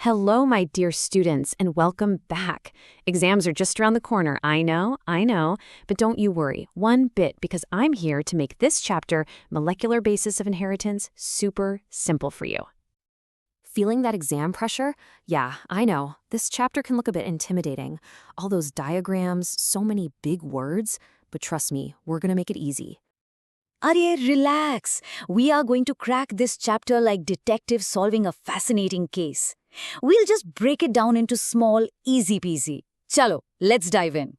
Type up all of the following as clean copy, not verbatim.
Hello, my dear students, and welcome back. Exams are just around the corner, I know, but don't you worry one bit because I'm here to make this chapter, Molecular Basis of Inheritance, super simple for you. Feeling that exam pressure? Yeah, I know. This chapter can look a bit intimidating. All those diagrams, so many big words, but trust me, we're gonna make it easy. Arey, relax. We are going to crack this chapter like detectives solving a fascinating case. We'll just break it down into small, easy peasy. Chalo, let's dive in.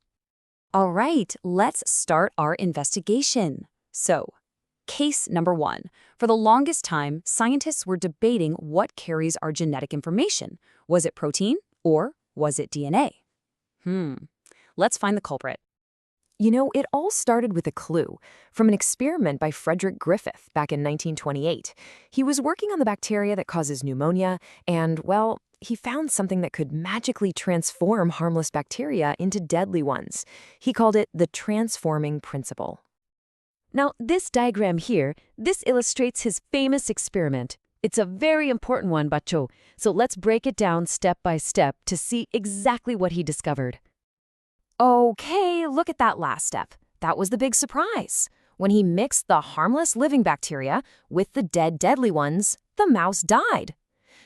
All right, let's start our investigation. So, case number 1. For the longest time, scientists were debating what carries our genetic information. Was it protein or was it DNA? Let's find the culprit. You know, it all started with a clue from an experiment by Griffith back in 1928. He was working on the bacteria that causes pneumonia, and, well, he found something that could magically transform harmless bacteria into deadly ones. He called it the transforming principle. Now, this diagram here, this illustrates his famous experiment. It's a very important one, Bacho, so let's break it down step by step to see exactly what he discovered. Okay, look at that last step. That was the big surprise. When he mixed the harmless living bacteria with the dead deadly ones, the mouse died.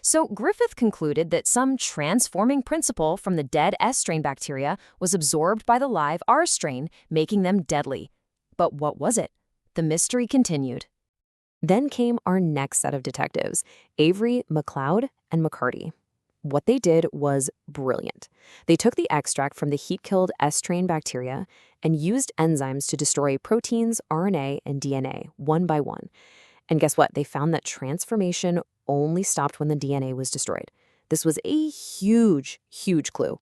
So Griffith concluded that some transforming principle from the dead S strain bacteria was absorbed by the live R strain, making them deadly. But what was it? The mystery continued. Then came our next set of detectives, Avery, MacLeod, and McCarty. What they did was brilliant. They took the extract from the heat-killed S-strain bacteria and used enzymes to destroy proteins, RNA, and DNA one by one. And guess what? They found that transformation only stopped when the DNA was destroyed. This was a huge, huge clue.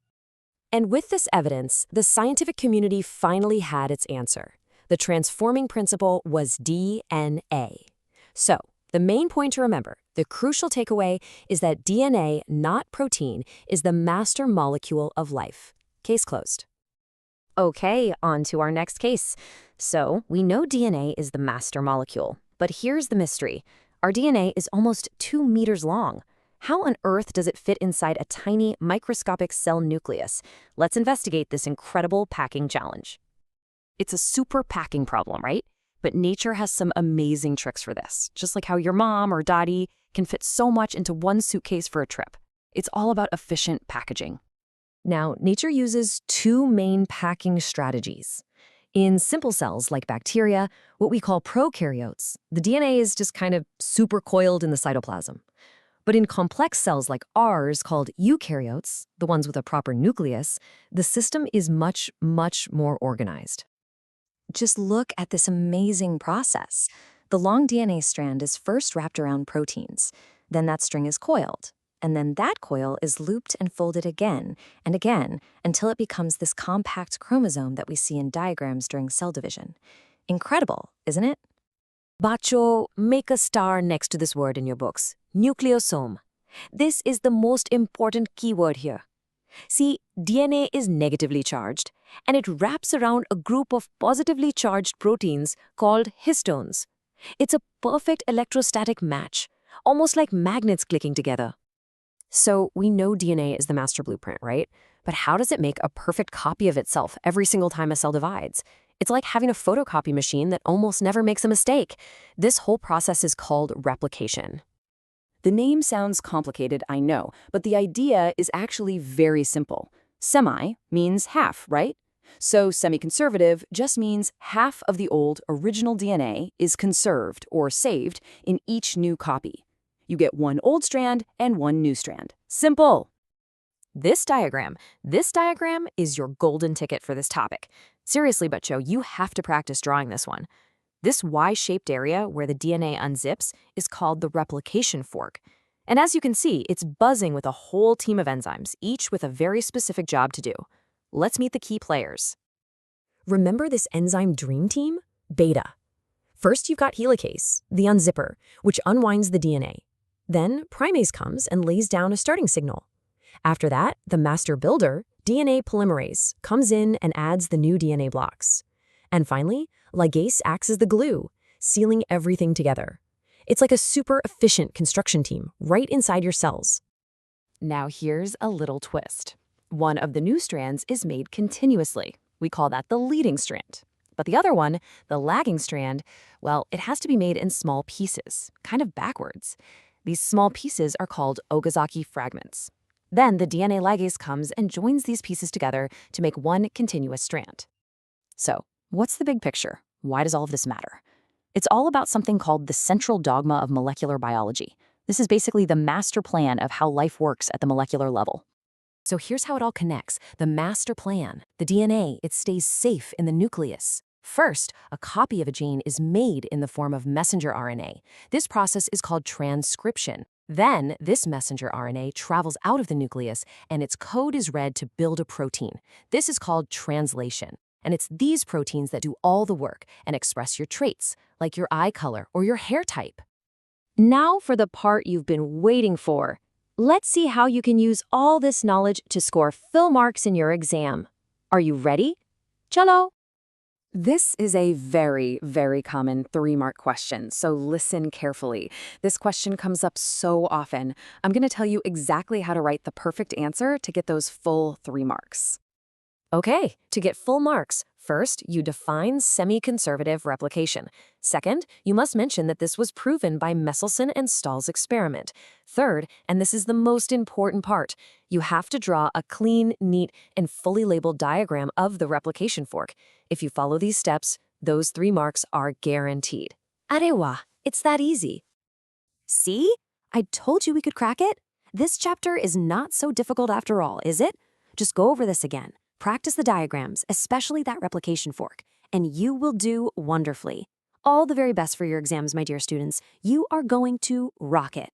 And with this evidence, the scientific community finally had its answer. The transforming principle was DNA. So, the main point to remember, the crucial takeaway, is that DNA, not protein, is the master molecule of life. Case closed. Okay, on to our next case. So, we know DNA is the master molecule, but here's the mystery. Our DNA is almost 2 meters long. How on earth does it fit inside a tiny, microscopic cell nucleus? Let's investigate this incredible packing challenge. It's a super packing problem, right? But nature has some amazing tricks for this, just like how your mom or daddy can fit so much into one suitcase for a trip. It's all about efficient packaging. Now, nature uses 2 main packing strategies. In simple cells like bacteria, what we call prokaryotes, the DNA is just kind of supercoiled in the cytoplasm. But in complex cells like ours, called eukaryotes, the ones with a proper nucleus, the system is much, much more organized. Just look at this amazing process. The long DNA strand is first wrapped around proteins. Then that string is coiled. And then that coil is looped and folded again and again until it becomes this compact chromosome that we see in diagrams during cell division. Incredible, isn't it? Bacho, make a star next to this word in your books. Nucleosome. This is the most important keyword here. See, DNA is negatively charged, and it wraps around a group of positively charged proteins called histones. It's a perfect electrostatic match, almost like magnets clicking together. So we know DNA is the master blueprint, right? But how does it make a perfect copy of itself every single time a cell divides? It's like having a photocopy machine that almost never makes a mistake. This whole process is called replication. The name sounds complicated, I know, but the idea is actually very simple. Semi means half, right? So semi-conservative just means half of the old original DNA is conserved or saved in each new copy. You get one old strand and one new strand. Simple! This diagram is your golden ticket for this topic. Seriously, Bacho, you have to practice drawing this one. This Y-shaped area where the DNA unzips is called the Replication Fork. And as you can see, it's buzzing with a whole team of enzymes, each with a very specific job to do. Let's meet the key players. Remember this enzyme dream team? Beta. First, you've got helicase, the unzipper, which unwinds the DNA. Then, primase comes and lays down a starting signal. After that, the master builder, DNA polymerase, comes in and adds the new DNA blocks. And finally, ligase acts as the glue, sealing everything together. It's like a super efficient construction team right inside your cells. Now here's a little twist. One of the new strands is made continuously. We call that the leading strand. But the other one, the lagging strand, well, it has to be made in small pieces, kind of backwards. These small pieces are called Okazaki fragments. Then the DNA ligase comes and joins these pieces together to make one continuous strand. So, what's the big picture? Why does all of this matter? It's all about something called the central dogma of molecular biology. This is basically the master plan of how life works at the molecular level. So here's how it all connects. The master plan. The DNA, it stays safe in the nucleus. First, a copy of a gene is made in the form of messenger RNA. This process is called transcription. Then, this messenger RNA travels out of the nucleus, and its code is read to build a protein. This is called translation. And it's these proteins that do all the work and express your traits, like your eye color or your hair type. Now for the part you've been waiting for. Let's see how you can use all this knowledge to score full marks in your exam. Are you ready? Chalo! This is a very, very common 3-mark question, so listen carefully. This question comes up so often. I'm going to tell you exactly how to write the perfect answer to get those full 3 marks. Okay, to get full marks, first, you define semi-conservative replication. Second, you must mention that this was proven by Messelson and Stahl's experiment. Third, and this is the most important part, you have to draw a clean, neat, and fully labeled diagram of the replication fork. If you follow these steps, those 3 marks are guaranteed. Arewa, it's that easy. See? I told you we could crack it. This chapter is not so difficult after all, is it? Just go over this again. Practice the diagrams, especially that replication fork, and you will do wonderfully. All the very best for your exams, my dear students. You are going to rock it.